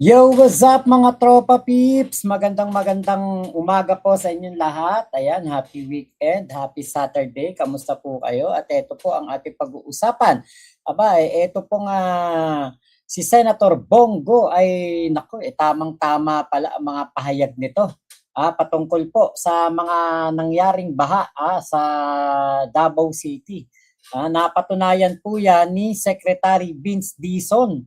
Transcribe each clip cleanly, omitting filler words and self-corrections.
Yo, what's up mga tropa peeps? Magandang umaga po sa inyong lahat. Ayan, happy weekend, happy Saturday. Kamusta po kayo? At ito po ang ating pag-uusapan. Aba, ito po nga si Senator Bongo ay tamang-tama pala ang mga pahayag nito. Patungkol po sa mga nangyaring baha sa Davao City. Napatunayan po yan ni Secretary Vince Dizon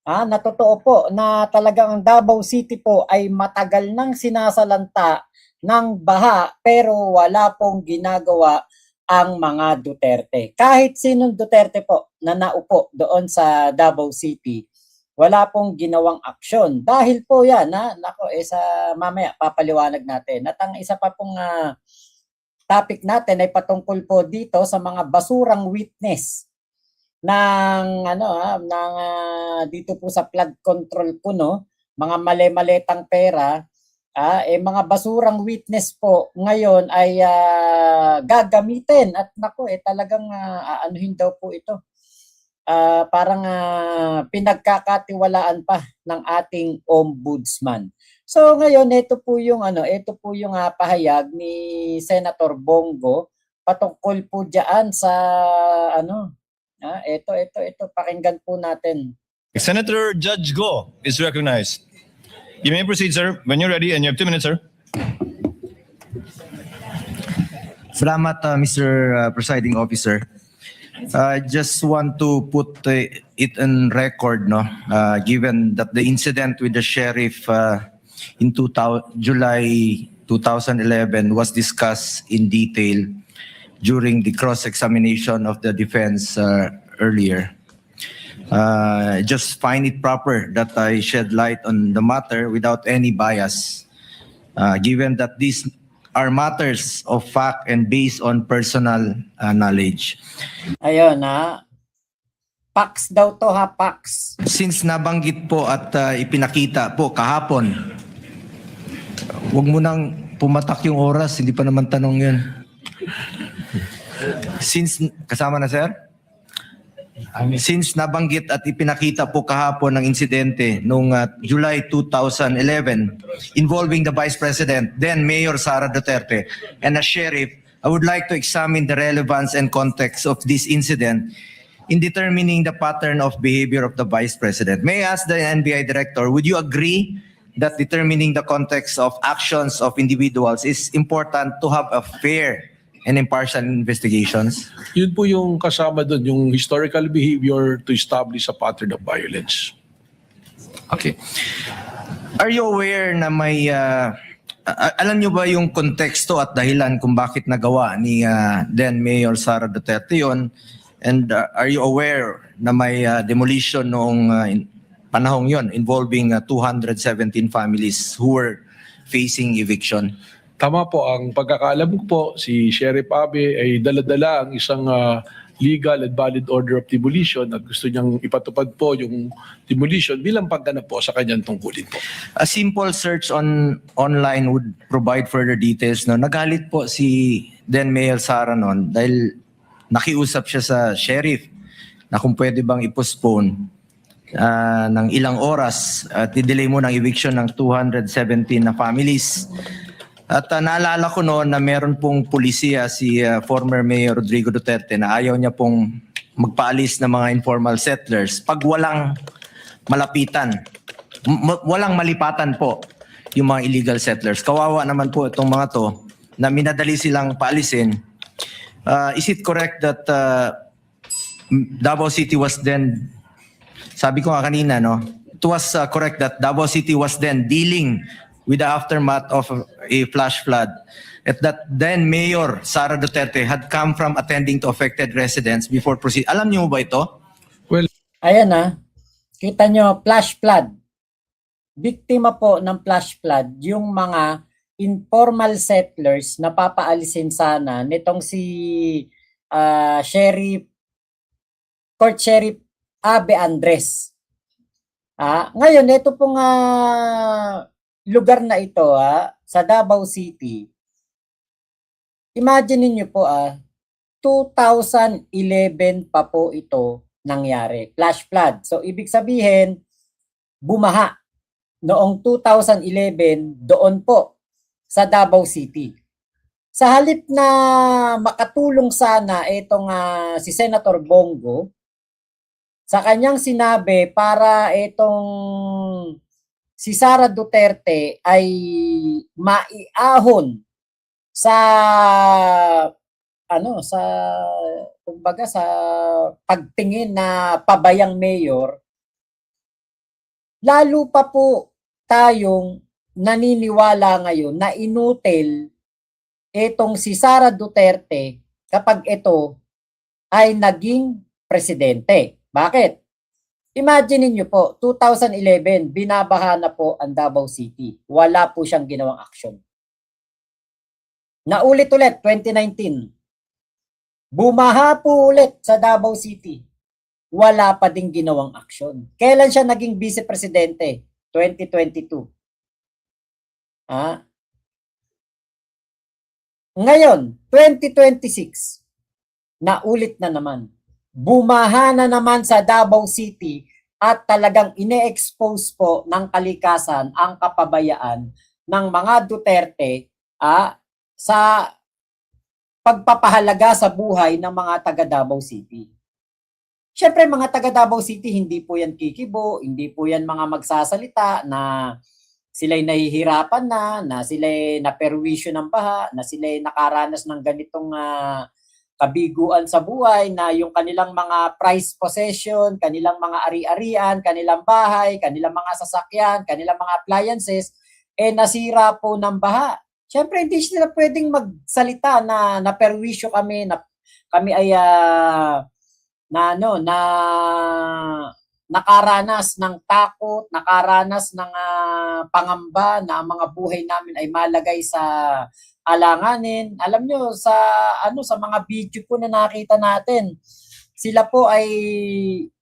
na totoo po na talagang ang Davao City po ay matagal nang sinasalanta ng baha pero wala pong ginagawa ang mga Duterte. Kahit sinong Duterte po na naupo doon sa Davao City, wala pong ginawang aksyon. Dahil po yan, sa mamaya papaliwanag natin. At ang isa pa pong topic natin ay patungkol po dito sa mga basurang witness dito po sa flood control po, no, mga mali-maletang pera, mga basurang witness po ngayon ay gagamitin at talagang aanuhin daw po ito. Parang pinagkakatiwalaan pa ng ating ombudsman. So ngayon ito po yung pahayag ni Senator Bongo patungkol po diyan sa ito, pakinggan po natin. Senator Judge Go is recognized. You may proceed, sir, when you're ready, and you have 2 minutes, sir. Salamat, Mr. Presiding Officer. I just want to put it on record, given that the incident with the sheriff in July 2011 was discussed in detail during the cross-examination of the defense earlier. Just find it proper that I shed light on the matter without any bias, given that these are matters of fact and based on personal knowledge. Ayun Pax daw to Pax. Since nabanggit po at ipinakita po kahapon, huwag mo nang pumatak yung oras, hindi pa naman tanong yun. Kasama na, sir? Since nabanggit at ipinakita po kahapon ng insidente noong July 2011 involving the Vice President, then Mayor Sara Duterte, and a sheriff, I would like to examine the relevance and context of this incident in determining the pattern of behavior of the Vice President. May I ask the NBI Director, would you agree that determining the context of actions of individuals is important to have a fair and impartial investigations? Yun po yung kasama doon, yung historical behavior to establish a pattern of violence. Okay. Are you aware na may, alam nyo ba yung konteksto at dahilan kung bakit nagawa ni then Mayor Sara Duterte yun? And are you aware na may demolition noong panahong yon involving 217 families who were facing eviction? Tama po, ang pagkakaalam ko po, si Sheriff Abe ay dala-dala ang isang legal and valid order of demolition at gusto niyang ipatupad po yung demolition bilang pagganap po sa kanyang tungkulin po. A simple search online would provide further details. No? Nagalit po si then Mayor Sara noon dahil nakiusap siya sa sheriff na kung pwede bang i-postpone ng ilang oras at i-delay mo ng eviction ng 217 na families. At naalala ko noon na meron pong pulisiya si former Mayor Rodrigo Duterte na ayaw niya pong magpaalis ng mga informal settlers pag walang malapitan, walang malipatan po yung mga illegal settlers. Kawawa naman po itong mga to na minadali silang paalisin. Is it correct that Davao City was then, sabi ko nga kanina, no? It was correct that Davao City was then dealing with the aftermath of a flash flood, at that then Mayor Sara Duterte had come from attending to affected residents before proceed. Alam niyo ba ito? Well, ayan kita nyo, flash flood. Biktima po ng flash flood yung mga informal settlers na papaalisin sana nitong si Court Sheriff Abe Andres. Ngayon, ito pong lugar na ito sa Davao City. Imagine niyo po 2011 pa po ito nangyari. Flash flood. So ibig sabihin bumaha noong 2011 doon po sa Davao City. Sa halip na makatulong sana itong si Senator Bongo, sa kanyang sinabi para itong si Sara Duterte ay maiahon sa sa kumbaga sa pagtingin na pabayang mayor, lalo pa po tayong naniniwala ngayon na inutil itong si Sara Duterte kapag ito ay naging presidente. Bakit? Imagine niyo po, 2011, binabaha na po ang Davao City. Wala po siyang ginawang aksyon. Naulit ulit, 2019. Bumaha po ulit sa Davao City. Wala pa ding ginawang aksyon. Kailan siya naging vice-presidente? 2022. Ngayon, 2026, naulit na naman. Bumaha na naman sa Davao City at talagang ine-expose po ng kalikasan ang kapabayaan ng mga Duterte sa pagpapahalaga sa buhay ng mga taga Davao City. Siyempre, mga taga Davao City, hindi po yan kikibo, hindi po yan mga magsasalita na sila'y nahihirapan na sila'y naperwisyo ng baha, na sila'y nakaranas ng ganitong kabiguan sa buhay, na yung kanilang mga prized possession, kanilang mga ari-arian, kanilang bahay, kanilang mga sasakyan, kanilang mga appliances, nasira po ng baha. Siyempre, hindi sila pwedeng magsalita na naperwisyo kami, na kami ay nakaranas ng takot, nakaranas ng pangamba na ang mga buhay namin ay malagay sa alanganin. Alam nyo, sa mga video po na nakita natin, sila po ay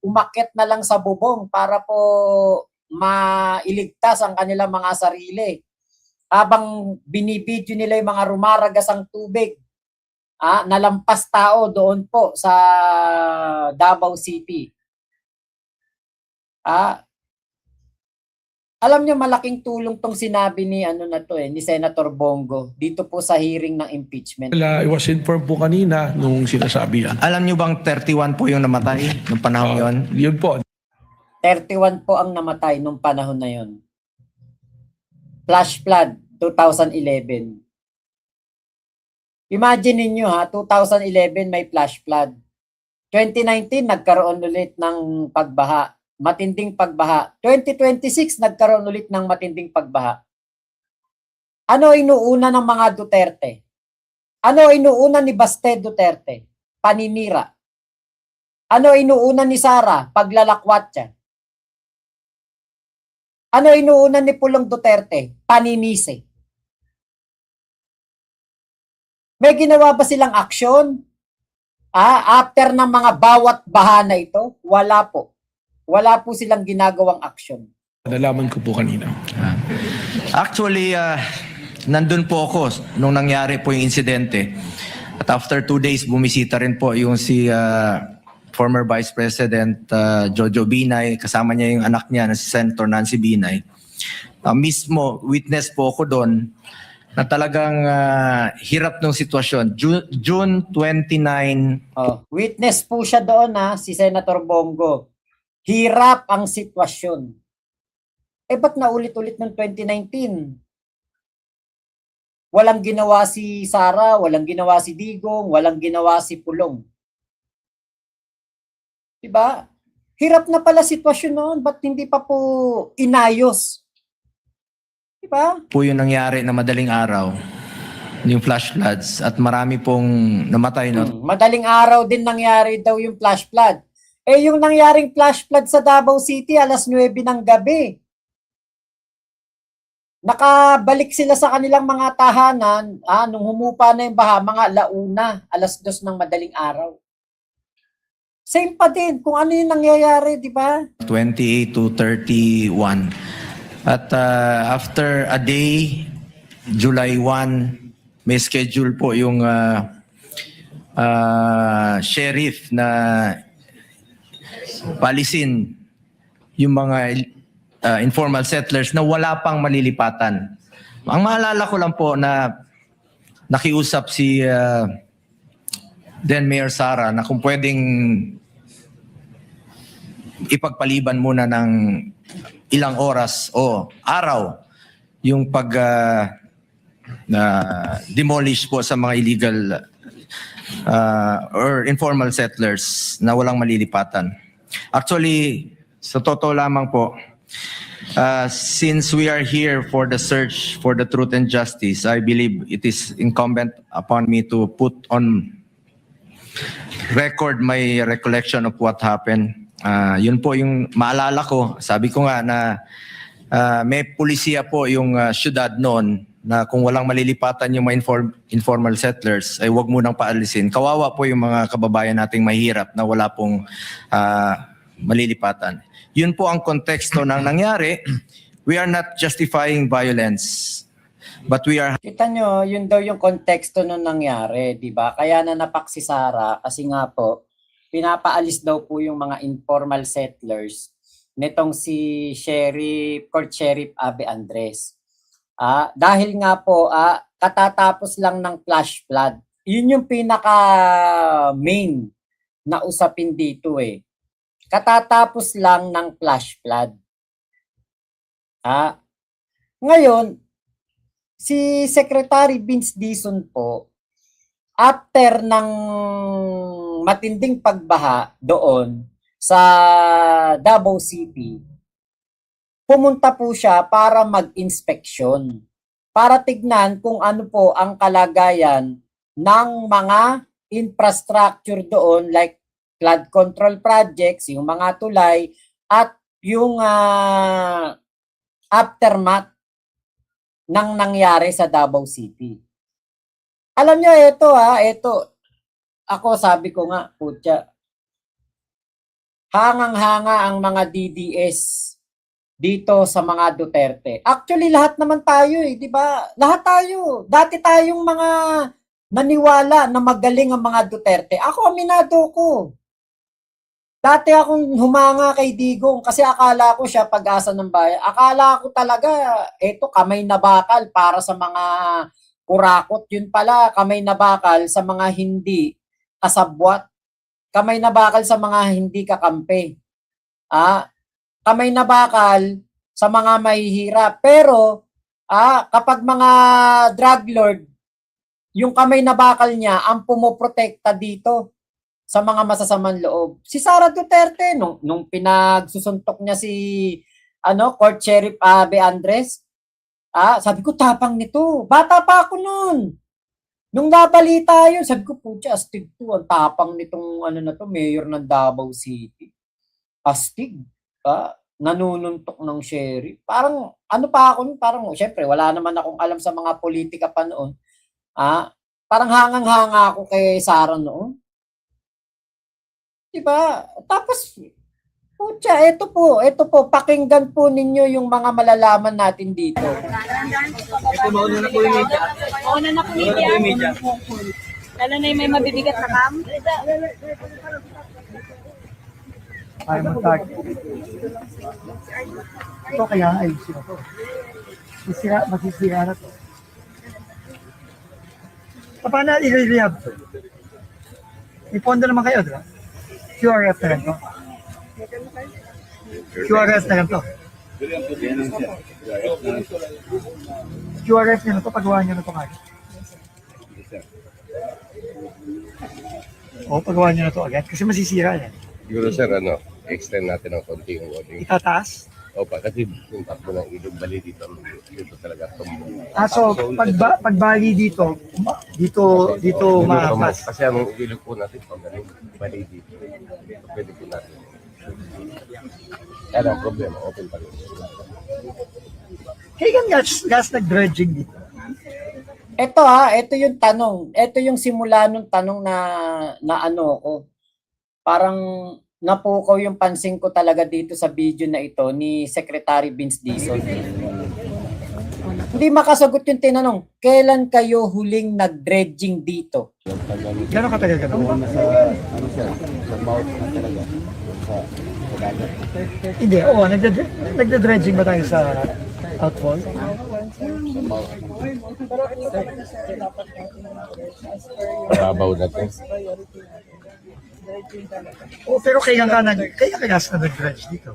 umakyat na lang sa bubong para po mailigtas ang kanilang mga sarili. Habang binibidyo nila yung mga rumaragasang tubig, nalampas tao doon po sa Davao City. Alam niyo, malaking tulong tong sinabi ni ni Senator Bongo dito po sa hearing ng impeachment. I was informed po kanina nung sinasabi yan. Alam nyo bang 31 po yung namatay nung panahon yon? Yun po. 31 po ang namatay nung panahon na yon. Flash flood, 2011. Imagine niyo 2011 may flash flood. 2019 nagkaroon ulit ng pagbaha, matinding pagbaha. 2026 nagkaroon ulit ng matinding pagbaha. Ano inuuna ng mga Duterte? Ano inuuna ni Baste Duterte? Paninira. Ano inuuna ni Sara? Paglalakwatsa. Ano inuuna ni Pulong Duterte? Paninisi. May ginawa ba silang aksyon? After ng mga bawat bahana ito? Wala po. Wala po silang ginagawang aksyon. Nalaman ko po kanina. Actually, nandun po ako nung nangyari po yung insidente. At after 2 days, bumisita rin po yung si former Vice President Jojo Binay. Kasama niya yung anak niya na si Senator Nancy Binay. Mismo, witness po ako doon na talagang hirap ng sitwasyon. June 29. Witness po siya doon si Senator Bongo. Hirap ang sitwasyon. Ba't naulit-ulit ng 2019? Walang ginawa si Sara, walang ginawa si Digong, walang ginawa si Pulong. Diba? Hirap na pala sitwasyon noon, ba't hindi pa po inayos? Diba? Po yung nangyari na madaling araw, yung flash floods, at marami pong namatay. No? Madaling araw din nangyari daw yung flash flood. Yung nangyaring flash flood sa Davao City, 9:00 ng gabi. Nakabalik sila sa kanilang mga tahanan, nung humupa na yung baha, mga 1:00, 2:00 ng madaling araw. Same pa din kung ano yung nangyayari, di ba? 28 to 31. At after a day, July 1, may schedule po yung sheriff na palisin yung mga informal settlers na wala pang malilipatan. Ang maalala ko lang po na nakiusap si then Mayor Sara na kung pwedeng ipagpaliban muna ng ilang oras o araw yung pag demolish po sa mga illegal or informal settlers na walang malilipatan. Actually, sa totoo lamang po, since we are here for the search for the truth and justice, I believe it is incumbent upon me to put on record my recollection of what happened. Yun po yung maalala ko. Sabi ko nga na may pulisiya po yung syudad noon na kung walang malilipatan yung mga informal settlers, ay wag munang paalisin. Kawawa po yung mga kababayan nating mahirap na wala pong malilipatan. Yun po ang konteksto ng nangyari. We are not justifying violence, but we are... Kita nyo, yun daw yung konteksto nung nangyari, di ba? Kaya nanapak si Sara kasi nga po, pinapaalis daw po yung mga informal settlers nitong si Court Sheriff Abby Andres. Dahil nga po, katatapos lang ng flash flood. Yun yung pinaka-main na usapin dito eh. Katatapos lang ng flash flood. Ngayon, si Secretary Vince Dizon po, after ng matinding pagbaha doon sa Davao City, pumunta po siya para mag-inspeksyon, para tignan kung ano po ang kalagayan ng mga infrastructure doon like flood control projects, yung mga tulay, at yung aftermath ng nangyari sa Davao City. Alam nyo, ito, ako sabi ko nga, putya, hangang-hanga ang mga DDS dito sa mga Duterte. Actually, lahat naman tayo di ba? Lahat tayo. Dati tayong mga naniwala na magaling ang mga Duterte. Ako, aminado ko. Dati akong humanga kay Digong kasi akala ko siya pag-asa ng bayan. Akala ko talaga, kamay na bakal para sa mga kurakot. Yun pala, kamay na bakal sa mga hindi kasabwat. Kamay na bakal sa mga hindi kakampi. Kamay na bakal sa mga mahihirap. Pero, kapag mga drug lord, yung kamay na bakal niya ang pumoprotekta dito sa mga masasamang loob. Si Sara Duterte, nung pinagsusuntok niya si Court Sheriff Abby Andres, sabi ko, tapang nito. Bata pa ako nun. Nung nabalita yun, sabi ko, putya, astig to. Ang tapang nitong mayor ng Davao City. Astig. Nanununtok ng sheriff. Parang, parang, syempre, wala naman akong alam sa mga politika pa noon. Parang hangang-hanga ako kay Sara noon. Diba? Tapos, putya, ito po, pakinggan po ninyo yung mga malalaman natin dito. Ito, mauna na po yung media. Mauna na po yung media. Lalo na yung may mabibigat na cam. Ay, mag-tag. Ito kaya ayusin na to. Masisira na to. Paano i-rehab to? May pondo naman kayo, diba? QRF na lang to. QRF na lang to. QRF nyo na to, pagawa nyo na to agad. Pagawa nyo na to agad kasi masisira yan. Siguro sir, extend natin ng konti yung warning. Itataas? Kasi yung takbo ng ilog bali dito talaga tumbong. So pagbali dito maapas. Kasi ang ilog po natin, pagaling bali dito. Pwede po natin. Kaya ang problema, open pa rin. Kaya gas nag-dredging dito. Ito yung tanong. Ito yung simula nung tanong na ko. Parang napukaw yung pansin ko talaga dito sa video na ito ni Secretary Vince Dizon. Hindi makasagot yung tinanong, kailan kayo huling nag-dredging dito? Gano'ng katagal ka? Hindi, oo. Nagda-dredging ba tayo sa outfall? Mababaw na to. Oo, pero kaya ka nag-dredge dito?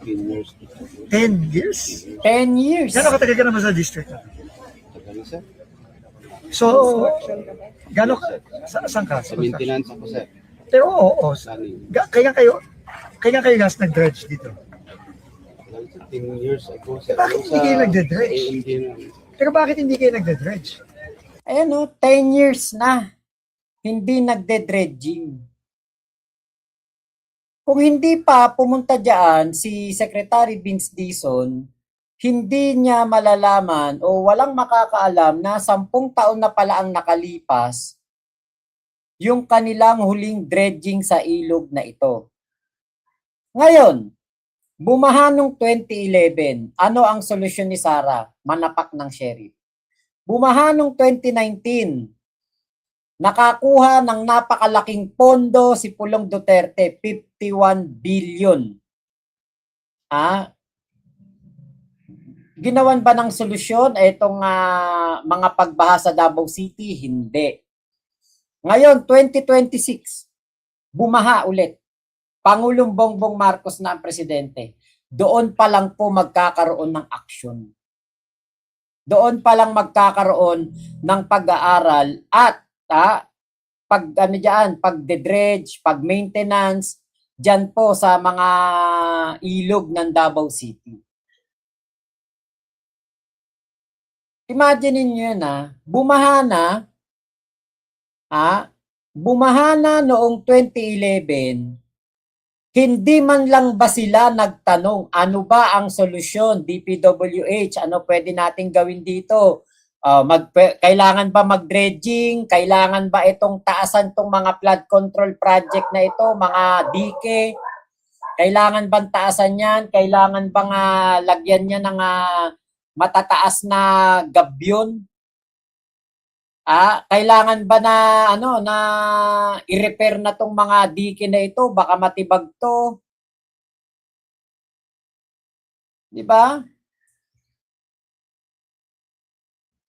15 years. 10 years? 10 years. Gano'ng katagal ka naman sa district? Tagal na, sir. So, gano'n ka? Saan ka? Sa maintenance ako, sir. Pero oo, Planning. kaya kayo guys nag-dredge dito? Tagal, sir. 10 years ago, sir. Bakit Yung hindi kayo nagde-dredge? AMD na. Pero bakit hindi kayo nagde-dredge? Ayan o, 10 years na hindi nagde-dredging. Kung hindi pa pumunta diyan si Secretary Vince Dizon, hindi niya malalaman o walang makakaalam na 10 taon na pala ang nakalipas yung kanilang huling dredging sa ilog na ito. Ngayon, bumaha nung 2011, ano ang solusyon ni Sara? Manapak ng sheriff. Bumaha nung 2019, nakakuha ng napakalaking pondo si Pulong Duterte, 51 billion. Ginawan ba ng solusyon itong mga pagbaha sa Davao City? Hindi. Ngayon, 2026, bumaha ulit. Pangulong Bongbong Marcos na ang presidente. Doon pa lang po magkakaroon ng aksyon. Doon pa lang magkakaroon ng pag-aaral at pag-dredge, pag-maintenance, dyan po sa mga ilog ng Davao City. Imagine niyo na, bumaha na noong 2011, hindi man lang ba sila nagtanong, ano ba ang solusyon, DPWH, ano pwede nating gawin dito? Kailangan ba mag-dredging? Kailangan ba itong taasan tong mga flood control project na ito, mga dike? Kailangan bang taasan yan? Kailangan bang lagyan niya ng matataas na gabyon? Kailangan ba na na i-repair na tong mga dike na ito? Baka matibag to. Di ba?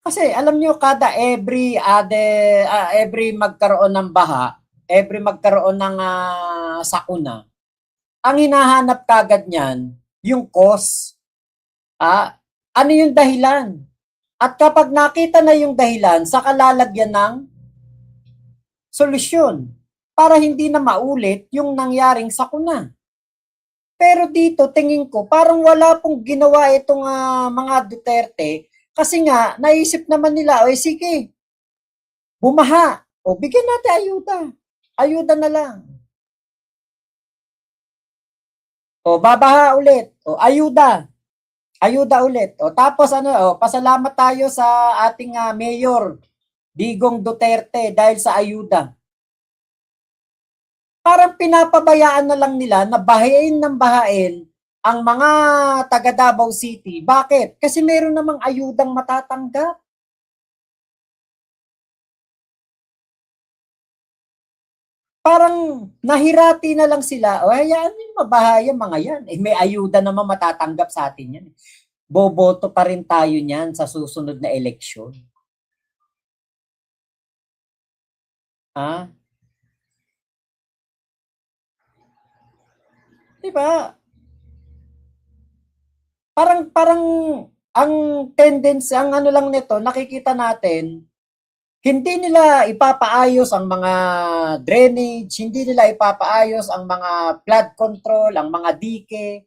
Kasi alam nyo, kada every magkaroon ng baha, every magkaroon ng sakuna, ang hinahanap kagad niyan, yung cause. Ano yung dahilan? At kapag nakita na yung dahilan, saka lalagyan ng solusyon para hindi na maulit yung nangyaring sakuna. Pero dito, tingin ko, parang wala pong ginawa itong mga Duterte. Kasi nga, naisip naman nila, sige, bumaha. O, bigyan natin ayuda. Ayuda na lang. O, babaha ulit. O, ayuda. Ayuda ulit. O, tapos pasalamat tayo sa ating Mayor, Digong Duterte, dahil sa ayuda. Parang pinapabayaan na lang nila na bahain ng bahain ang mga taga Davao City. Bakit? Kasi meron namang ayudang matatanggap. Parang nahirati na lang sila. O hayaan yung mabahaya mga yan. May ayuda naman matatanggap sa atin yan. Boboto pa rin tayo niyan sa susunod na eleksyon. Diba? Parang ang tendency, ang lang nito, nakikita natin, hindi nila ipapaayos ang mga drainage, hindi nila ipapaayos ang mga flood control, ang mga dike.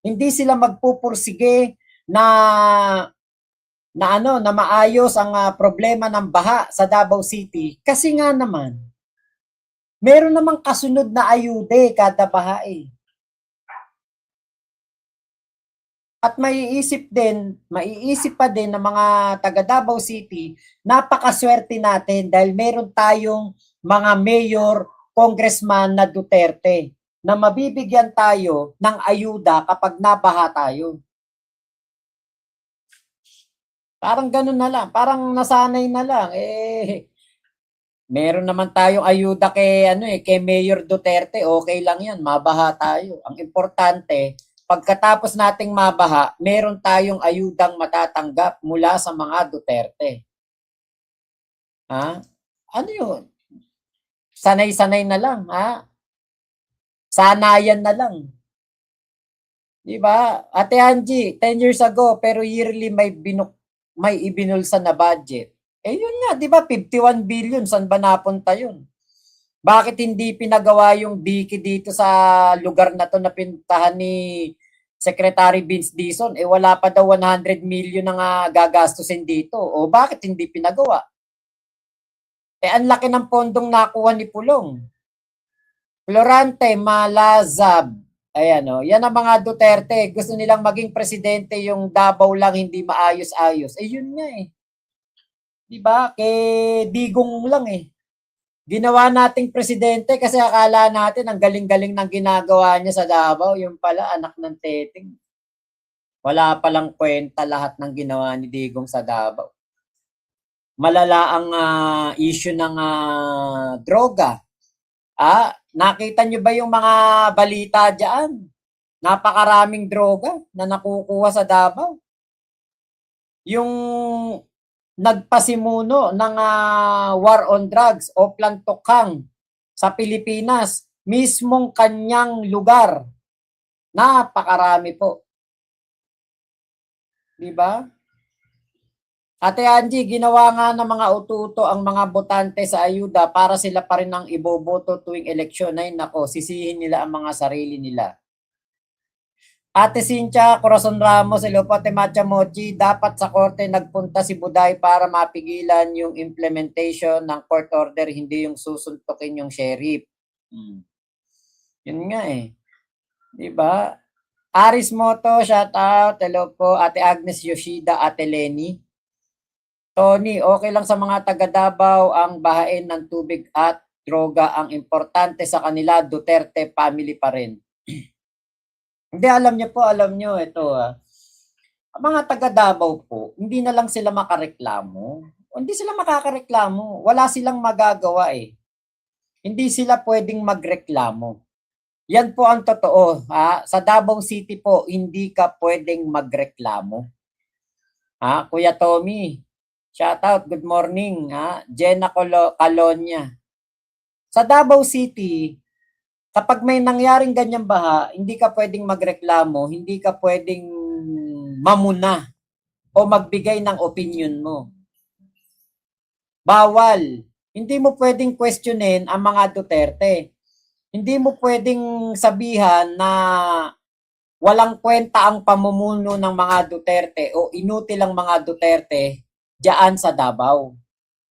Hindi sila magpupursige na maayos ang problema ng baha sa Davao City. Kasi nga naman, meron namang kasunod na ayuda kada baha eh. At maiisip pa din ng mga taga Davao City, napakaswerte natin dahil meron tayong mga mayor, congressman na Duterte na mabibigyan tayo ng ayuda kapag nabaha tayo. Parang ganun na lang, parang nasanay na lang. Meron naman tayong ayuda kay kay Mayor Duterte, okay lang 'yan, mabaha tayo. Ang importante, pagkatapos nating mabaha, meron tayong ayudang matatanggap mula sa mga Duterte. Ha? Ano 'yun? Sanay-sanay na lang, ha? Sanayan na lang. 'Di ba? Ate Angie, 10 years ago, pero yearly may ibinulsa na budget. Eh yun nga, 'di ba? 51 billion, saan ba napunta yun? Bakit hindi pinagawa yung diki dito sa lugar na to na pinuntahan ni Secretary Vince Dizon? Eh wala pa daw 100 million na gagastusin dito. O bakit hindi pinagawa? Eh ang laki ng pondong nakuha ni Pulong. Florante, Malazab. Ayan, yan ang mga Duterte. Gusto nilang maging presidente, yung Davao lang hindi maayos-ayos. Eh yun nga eh. Diba? Kay Digong lang eh. Ginawa nating presidente kasi akala natin ang galing-galing ng ginagawa niya sa Davao. Yung pala, anak ng teteng. Wala palang kwenta lahat ng ginawa ni Digong sa Davao. Malala ang issue ng droga. Nakita niyo ba yung mga balita diyan? Napakaraming droga na nakukuha sa Davao. Yung nagpasimuno ng war on drugs o Plantokang sa Pilipinas, mismong kanyang lugar. Napakarami po. 'Di ba? Ate Angie, ginawa nga ng mga ututo ang mga botante sa ayuda para sila pa rin ang iboboto tuwing eleksyon. Ay nako, sisihin nila ang mga sarili nila. Ate Cynthia Corazon Ramos, hello po Ate Matcha Mochi, dapat sa korte nagpunta si Buday para mapigilan yung implementation ng court order, hindi yung susuntukin yung sheriff. Yun nga eh. Diba? Aris Moto, shout out, hello po Ate Agnes Yoshida, Ate Lenny. Tony, okay lang sa mga taga Davao ang bahain ng tubig at droga. Ang importante sa kanila, Duterte family pa rin. Hindi, alam nyo, ito ang mga taga Davao po, hindi na lang sila makareklamo. Hindi sila makakareklamo. Wala silang magagawa eh. Hindi sila pwedeng magreklamo. Yan po ang totoo. Sa Davao City po, hindi ka pwedeng magreklamo. Kuya Tommy, shout out, good morning. Jenna Calonia. Sa Davao City, kapag may nangyaring ganyang baha, hindi ka pwedeng magreklamo, hindi ka pwedeng mamuna o magbigay ng opinion mo. Bawal. Hindi mo pwedeng questionin ang mga Duterte. Hindi mo pwedeng sabihan na walang kwenta ang pamumuno ng mga Duterte o inutil ang mga Duterte diyan sa Davao.